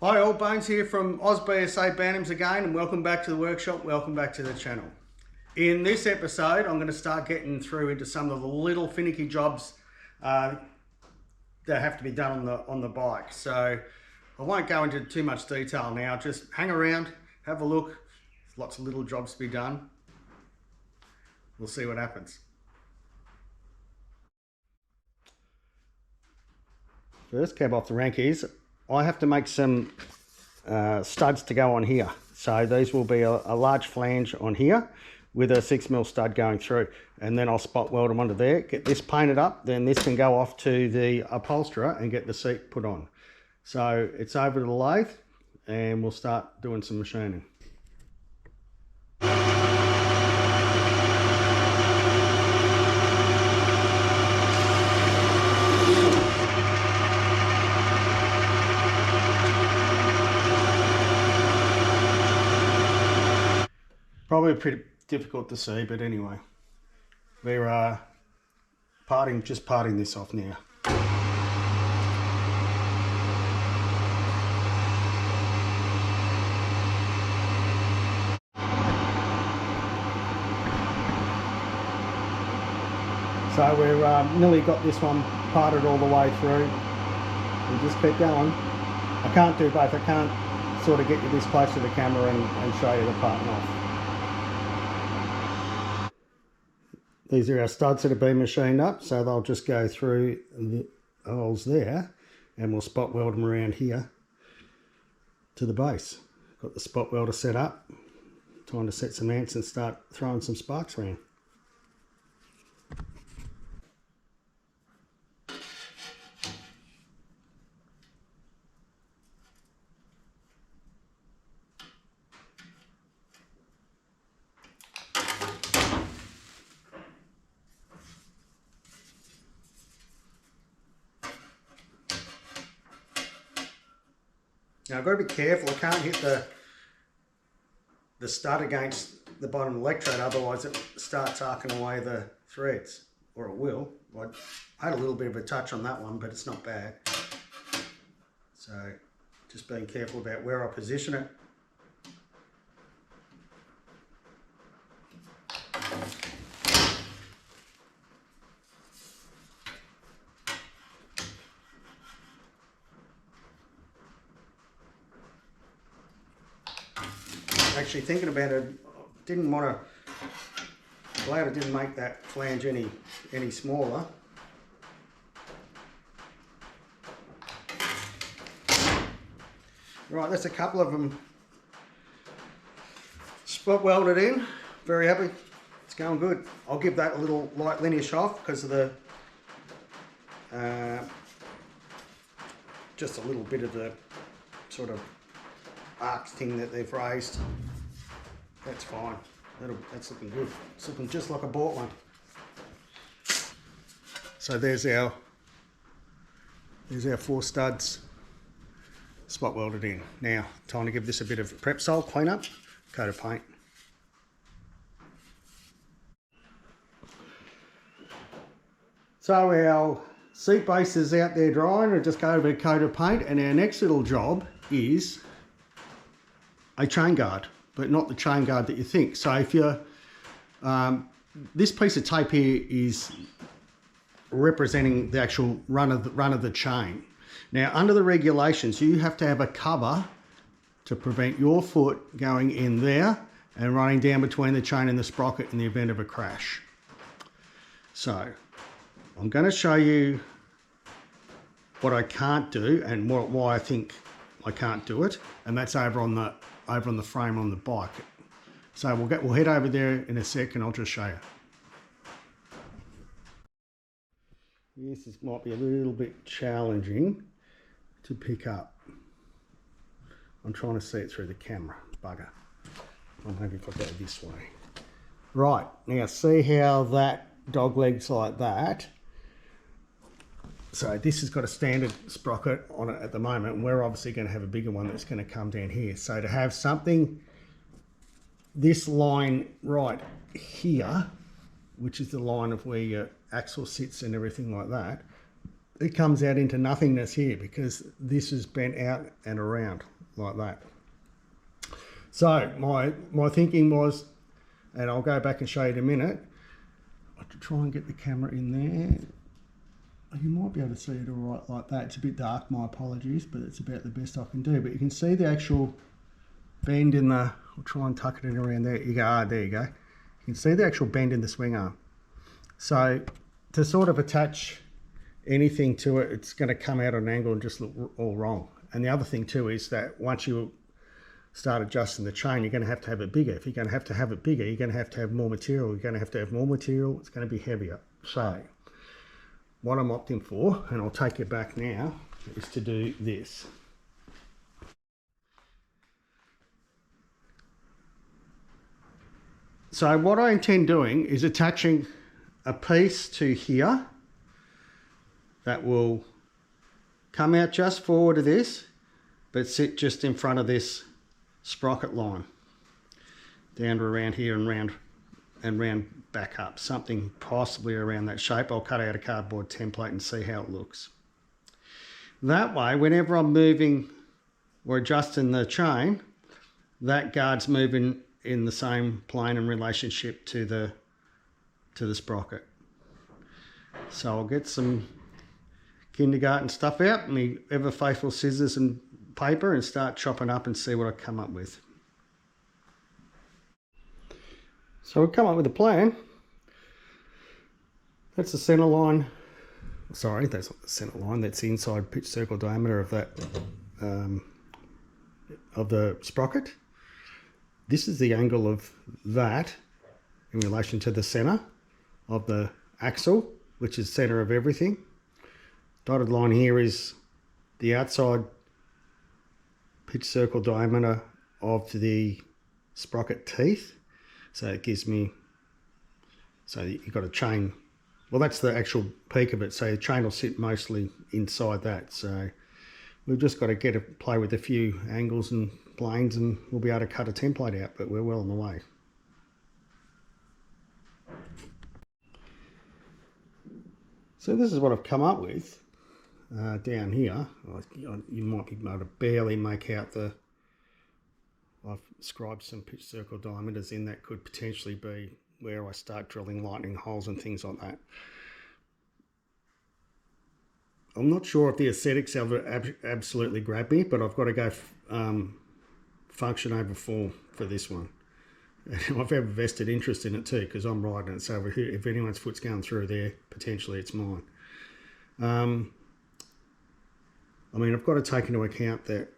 Hi all, Bones here from BSA Bantams again, and welcome back to the workshop, welcome back to the channel. In this episode I'm going to start getting through into some of the little finicky jobs that have to be done on the bike. So I won't go into too much detail now, just hang around, have a look. There's lots of little jobs to be done. We'll see what happens. First cab off the rank is I have to make some studs to go on here. So these will be a large flange on here with a 6mm stud going through, and then I'll spot weld them onto there, get this painted up, then this can go off to the upholsterer and get the seat put on. So it's over to the lathe and we'll start doing some machining. Probably pretty difficult to see, but anyway, we're just parting this off now. So we've nearly got this one parted all the way through. We just keep going. I can't do both. I can't sort of get you this close to the camera and show you the parting off. These are our studs that have been machined up, so they'll just go through the holes there, and we'll spot weld them around here to the base. Got the spot welder set up. Time to set some ants and start throwing some sparks around. Now I've got to be careful, I can't hit the stud against the bottom electrode, otherwise it starts arcing away the threads, or it will. I had a little bit of a touch on that one, but it's not bad. So just being careful about where I position it. Actually thinking about it, didn't want to, glad I didn't make that flange any smaller. Right, that's a couple of them spot welded in. Very happy, it's going good. I'll give that a little light lineage off because of the just a little bit of the sort of arc thing that they've raised. That's fine. That's looking good. It's looking just like I bought one. So there's our 4 studs spot welded in. Now time to give this a bit of prep salt cleanup, coat of paint. So our seat base is out there drying. We'll just go over a coat of paint, and our next little job is a chain guard, but not the chain guard that you think. So if you're, this piece of tape here is representing the actual run of the chain. Now under the regulations, you have to have a cover to prevent your foot going in there and running down between the chain and the sprocket in the event of a crash. So I'm going to show you what I can't do and why I think I can't do it, and that's over on the frame on the bike. So we'll head over there in a sec and I'll just show you. Yes, this might be a little bit challenging to pick up. I'm trying to see it through the camera, bugger. Maybe if I go this way. Right, now see how that dog leg's like that. So this has got a standard sprocket on it at the moment, and we're obviously going to have a bigger one that's going to come down here. So to have something, this line right here, which is the line of where your axle sits and everything like that, it comes out into nothingness here because this is bent out and around like that. So my thinking was, and I'll go back and show you in a minute, to try and get the camera in there. You might be able to see it all right like that. It's a bit dark, my apologies, but it's about the best I can do. But you can see the actual bend in the, I'll try and tuck it in around there. You go, there you go. You can see the actual bend in the swing arm. So to sort of attach anything to it, it's going to come out at an angle and just look all wrong. And the other thing too is that once you start adjusting the chain, you're going to have it bigger. If you're going to have it bigger, you're going to have more material. You're going to have more material. It's going to be heavier. So what I'm opting for, and I'll take it back now, is to do this. So what I intend doing is attaching a piece to here that will come out just forward of this, but sit just in front of this sprocket line, down to around here and round back up, something possibly around that shape. I'll cut out a cardboard template and see how it looks. That way, whenever I'm moving or adjusting the chain, that guard's moving in the same plane in relationship to the sprocket. So I'll get some kindergarten stuff out, my ever faithful scissors and paper, and start chopping up and see what I come up with. So we've come up with a plan. That's the center line. Sorry, that's not the center line. That's the inside pitch circle diameter of that of the sprocket. This is the angle of that in relation to the center of the axle, which is center of everything. Dotted line here is the outside pitch circle diameter of the sprocket teeth. So it gives me, so you've got a chain, well that's the actual peak of it, so the chain will sit mostly inside that. So we've just got to play with a few angles and planes and we'll be able to cut a template out, but we're well on the way. So this is what I've come up with down here. You might be able to barely make out the, I've scribed some pitch circle diameters in that could potentially be where I start drilling lightning holes and things like that. I'm not sure if the aesthetics absolutely grab me, but I've got to go function over form for this one. And I've have a vested interest in it too, because I'm riding it, so if anyone's foot's going through there, potentially it's mine. I mean, I've got to take into account that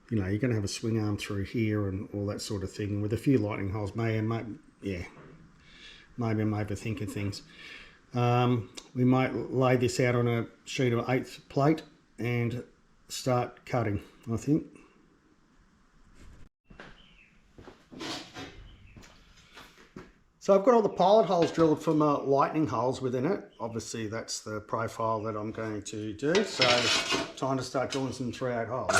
you know, you're going to have a swing arm through here and all that sort of thing. With a few lightning holes, maybe I'm overthinking things. We might lay this out on a sheet of 1/8 plate and start cutting, I think. So I've got all the pilot holes drilled from lightning holes within it. Obviously that's the profile that I'm going to do. So time to start drilling some 3/8 holes.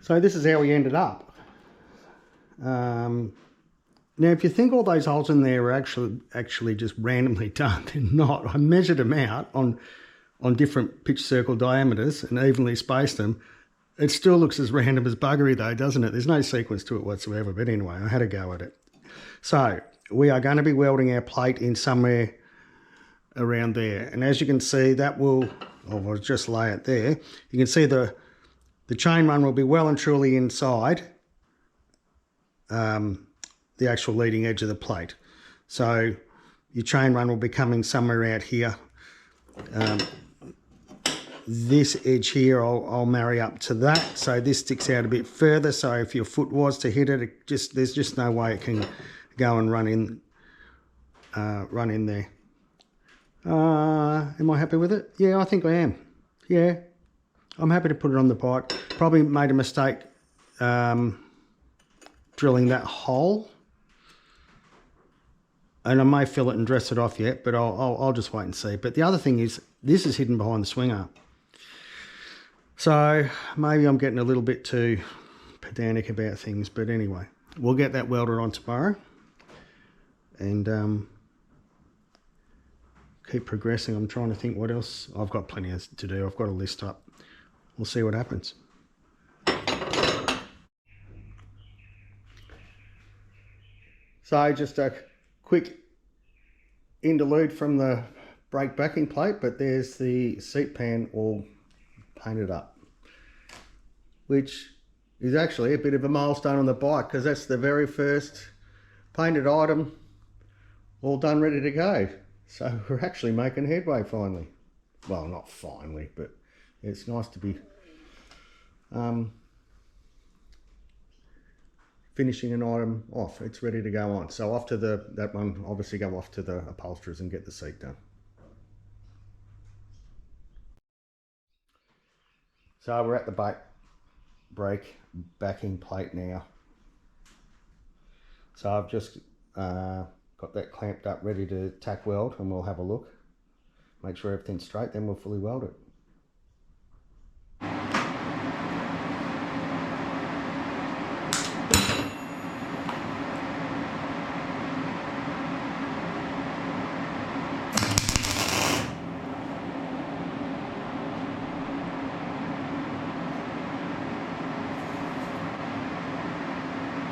So this is how we ended up. Now, if you think all those holes in there are actually just randomly done, they're not. I measured them out on different pitch circle diameters and evenly spaced them. It still looks as random as buggery though, doesn't it? There's no sequence to it whatsoever, but anyway, I had a go at it. So we are going to be welding our plate in somewhere around there. And as you can see, that will, I'll just lay it there. You can see the chain run will be well and truly inside the actual leading edge of the plate. So your chain run will be coming somewhere out here. This edge here I'll marry up to that, so this sticks out a bit further, so if your foot was to hit it, there's just no way it can go and run in there. Am I happy with it? Yeah, I think I am. Yeah, I'm happy to put it on the bike. Probably made a mistake drilling that hole. And I may fill it and dress it off yet, but I'll just wait and see. But the other thing is, this is hidden behind the swing arm. So maybe I'm getting a little bit too pedantic about things, but anyway, we'll get that welded on tomorrow and keep progressing. I'm trying to think what else. I've got plenty to do. I've got a list up. We'll see what happens. So just a quick interlude from the brake backing plate, but there's the seat pan all painted up, which is actually a bit of a milestone on the bike because that's the very first painted item all done, ready to go. So we're actually making headway finally. Well, not finally, but it's nice to be finishing an item off. It's ready to go on. So off to that one, obviously go off to the upholsterers and get the seat done. So we're at the brake backing plate now. So I've just got that clamped up, ready to tack weld, and we'll have a look. Make sure everything's straight, then we'll fully weld it.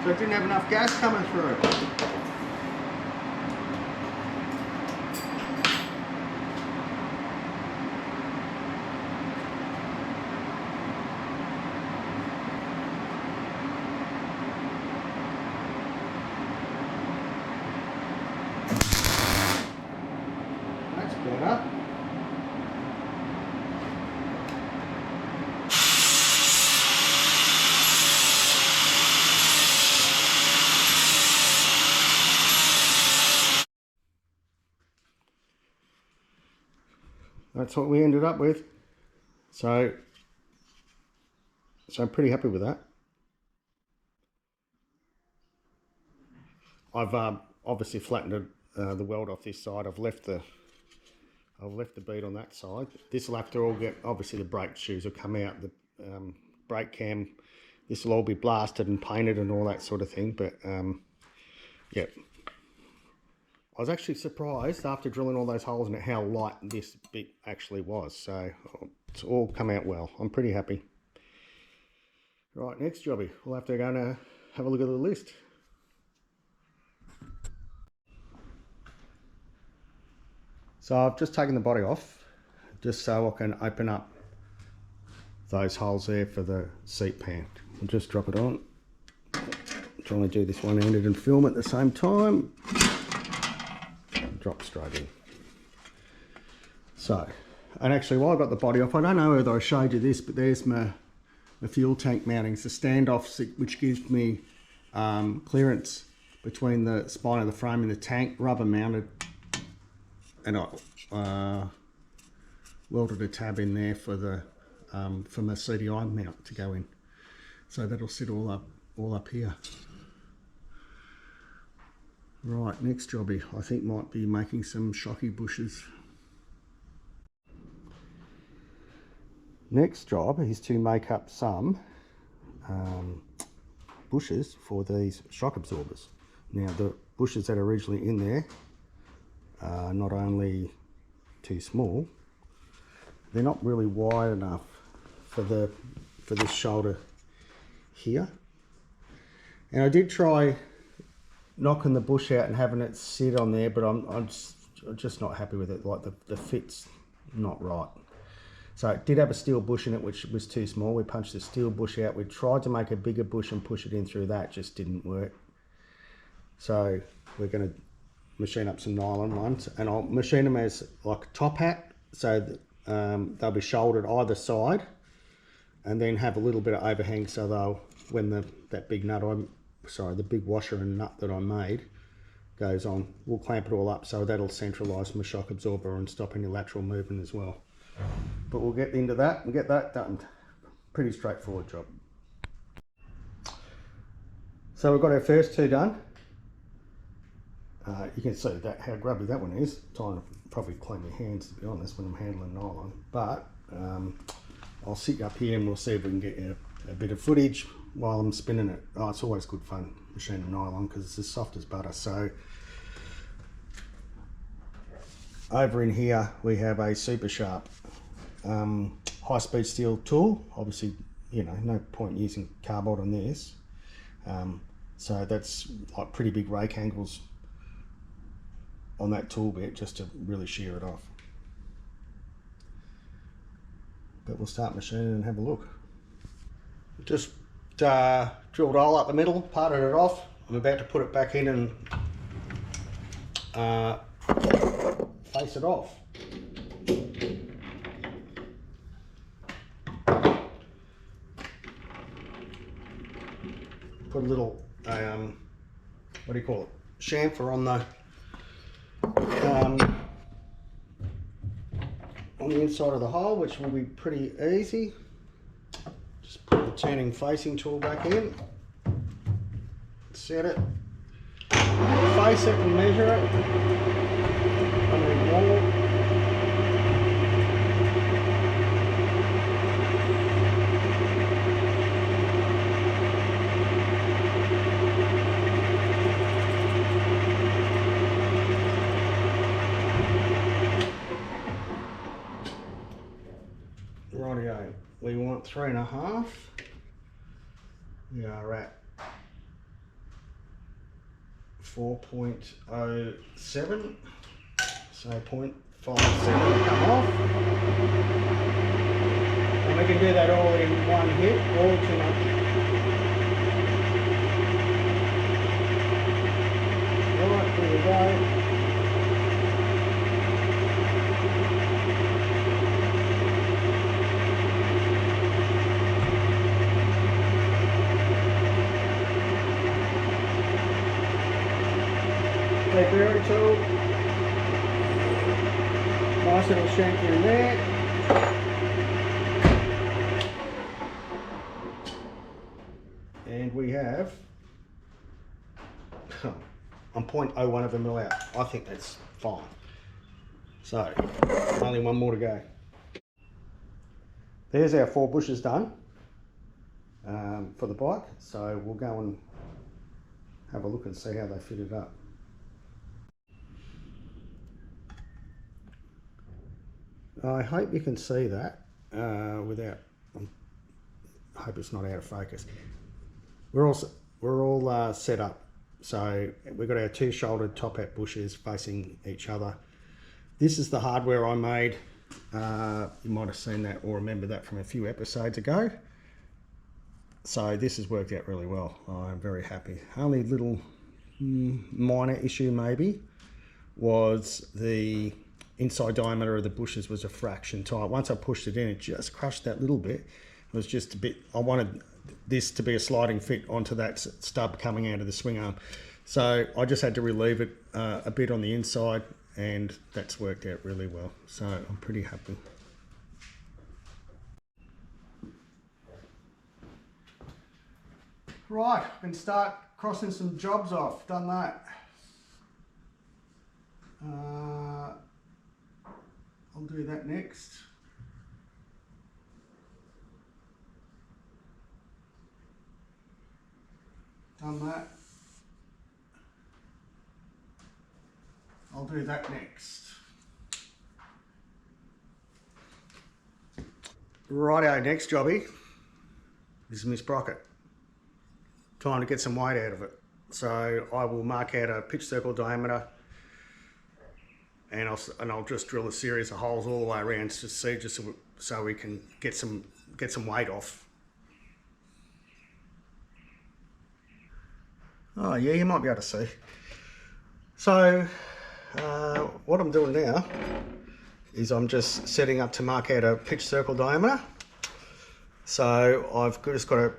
So it didn't have enough gas coming through. That's better. That's what we ended up with. So I'm pretty happy with that. I've obviously flattened the weld off this side. I've left the bead on that side. This will have to all get, obviously the brake shoes will come out, the brake cam, this will all be blasted and painted and all that sort of thing. But yeah, I was actually surprised after drilling all those holes in it how light this bit actually was. So it's all come out well. I'm pretty happy. Right, next jobby, we'll have to go and have a look at the list. So I've just taken the body off just so I can open up those holes there for the seat pan. I'll just drop it on. I'm trying to do this one-handed and film at the same time. Drop straight in. So, and actually while I got the body off, I don't know whether I showed you this, but there's my fuel tank mounting. It's a standoff which gives me clearance between the spine of the frame and the tank, rubber mounted. And I welded a tab in there for the for my CDI mount to go in, so that'll sit all up here. Right, next jobby I think might be making some shocky bushes. Next job is to make up some bushes for these shock absorbers. Now the bushes that are originally in there are not only too small, they're not really wide enough for this shoulder here. And I did try knocking the bush out and having it sit on there, but I'm just not happy with it. Like the fit's not right. So it did have a steel bush in it which was too small. We punched the steel bush out. We tried to make a bigger bush and push it in through that, just didn't work. So we're going to machine up some nylon ones, and I'll machine them as like a top hat, so that they'll be shouldered either side, and then have a little bit of overhang, so they'll, when that big nut, the big washer and nut that I made goes on, we'll clamp it all up, so that'll centralise my shock absorber and stop any lateral movement as well. But we'll get into that and get that done. Pretty straightforward job. So we've got our first two done. You can see that how grubby that one is. Trying to probably clean my hands, to be honest, when I'm handling nylon. But I'll sit you up here and we'll see if we can get you a bit of footage while I'm spinning it. Oh, it's always good fun machining nylon because it's as soft as butter. So over in here we have a super sharp high-speed steel tool. Obviously, you know, no point using carbide on this. So that's like pretty big rake angles on that tool bit just to really shear it off. But we'll start machining and have a look. Just drilled a hole up the middle, parted it off. I'm about to put it back in and face it off. Put a little, what do you call it, chamfer on the inside of the hole, which will be pretty easy. Just put the turning facing tool back in, set it, face it and measure it. I need more. Rightio, we want 3.5. We are at 4.07, so 0.57 to come off. And we can do that all in one hit, all too much. Right, here we go. Very tool, nice little shank in there, and we have I'm 0.01 of a mil out. I think that's fine. So only one more to go. There's our 4 bushes done for the bike, so we'll go and have a look and see how they fit it up. I hope you can see that without, I hope it's not out of focus. We're all set up. So we've got our 2 shouldered top hat bushes facing each other. This is the hardware I made. You might have seen that or remember that from a few episodes ago. So this has worked out really well. I'm very happy. Only little minor issue maybe was the inside diameter of the bushes was a fraction tight. Once I pushed it in, it just crushed that little bit. It was just a bit, I wanted this to be a sliding fit onto that stub coming out of the swing arm. So I just had to relieve it a bit on the inside, and that's worked out really well. So I'm pretty happy. Right, I can start crossing some jobs off. Done that. I'll do that next. Done that. I'll do that next. Righto, next jobby. This is my sprocket. Time to get some weight out of it. So I will mark out a pitch circle diameter, and I'll just drill a series of holes all the way around to see, just so we can get some weight off. Oh yeah, you might be able to see. So what I'm doing now is I'm just setting up to mark out a pitch circle diameter. So I've just got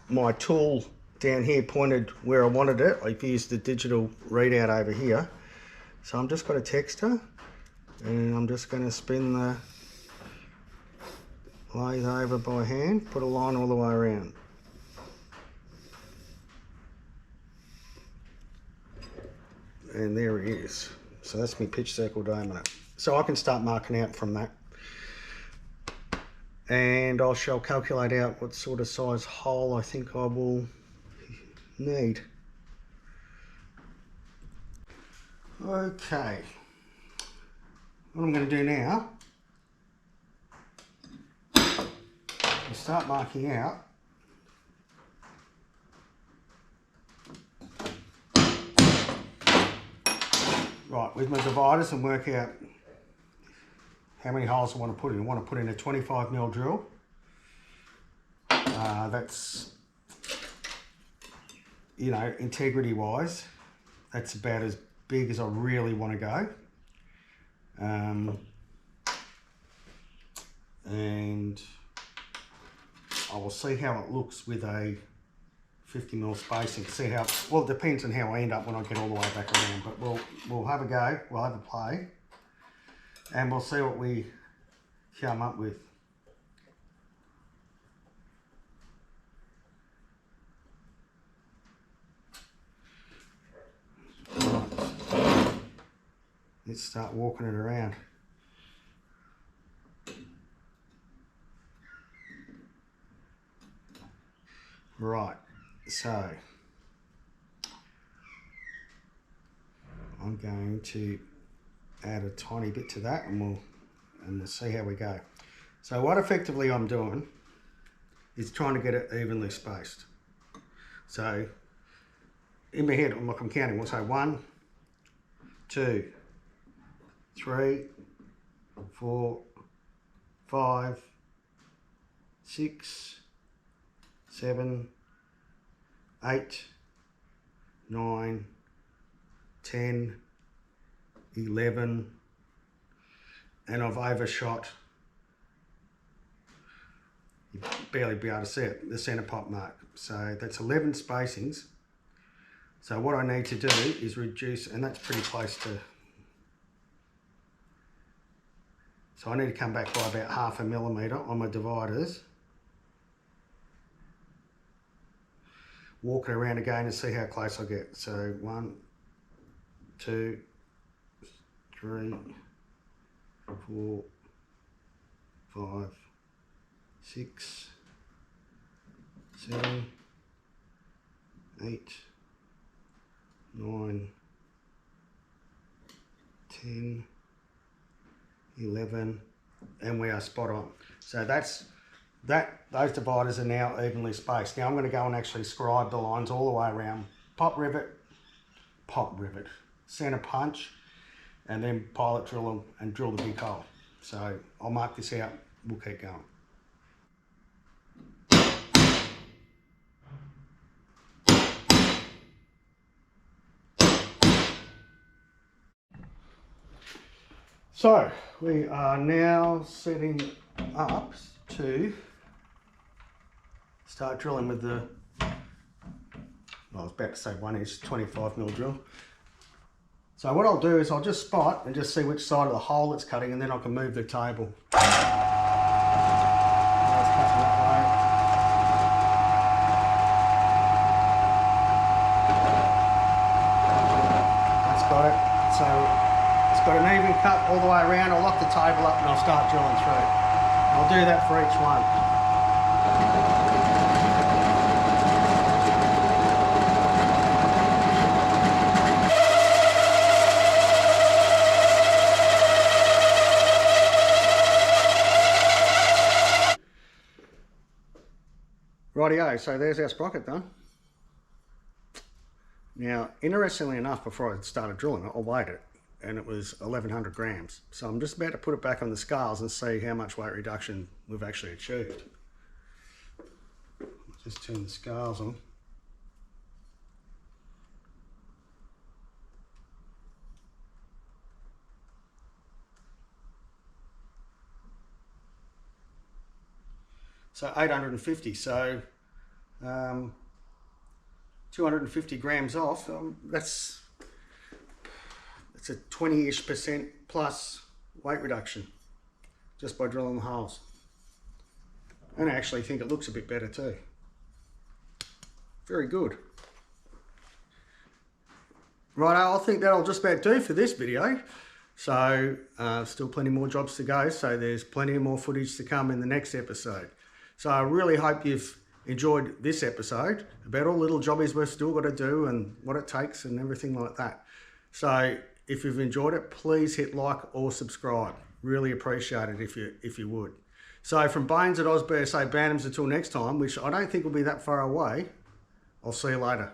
my tool down here pointed where I wanted it. I've used the digital readout over here. So I'm just got a texter, and I'm just going to spin the lathe over by hand, put a line all the way around. And there it is. So that's my pitch circle diameter. So I can start marking out from that. And I shall calculate out what sort of size hole I think I will need. Okay. What I'm going to do now is start marking out. Right, with my dividers and work out how many holes I want to put in. I want to put in a 25mm drill. That's, you know, integrity wise, that's about as big as I really want to go. And I will see how it looks with a 50mm spacing. See how, well, it depends on how I end up when I get all the way back around, but we'll have a go, we'll have a play, and we'll see what we come up with. Let's start walking it around. Right, so I'm going to add a tiny bit to that, and we'll see how we go. So what effectively I'm doing is trying to get it evenly spaced. So in my head, like I'm counting, we'll say 1, 2, 3, 4, 5, 6, 7, 8, 9, 10, 11, and I've overshot, you'd barely be able to see it, the centre pop mark. So that's 11 spacings. So what I need to do is reduce, and that's pretty close to, so I need to come back by about 0.5 millimetre on my dividers. Walk it around again and see how close I get. So 1, 2, 3, 4, 5, 6, 7, 8, 9, 10, 11, and we are spot on. So those dividers are now evenly spaced. Now I'm going to go and actually scribe the lines all the way around. Pop rivet, center punch, and then pilot drill them and drill the big hole. So I'll mark this out, we'll keep going. So we are now setting up to start drilling with the, well, I was about to say 1-inch 25mm drill. So what I'll do is I'll just spot and just see which side of the hole it's cutting, and then I can move the table. That's got it. So it's got an even cut all the way around. I'll lock the table up and I'll start drilling through. I'll do that for each one. Rightio, so there's our sprocket done. Now, interestingly enough, before I started drilling it, I weighed it, and it was 1,100 grams. So I'm just about to put it back on the scales and see how much weight reduction we've actually achieved. Just turn the scales on. So 850, so 250 grams off, that's a 20-ish% plus weight reduction just by drilling the holes. And I actually think it looks a bit better too. Very good. Righto, I think that'll just about do for this video. So still plenty more jobs to go, so there's plenty more footage to come in the next episode. So I really hope you've enjoyed this episode about all the little jobbies we've still got to do and what it takes and everything like that. So if you've enjoyed it, please hit like or subscribe. Really appreciate it if you would. So from Bones at BSA Bantams until next time, which I don't think will be that far away, I'll see you later.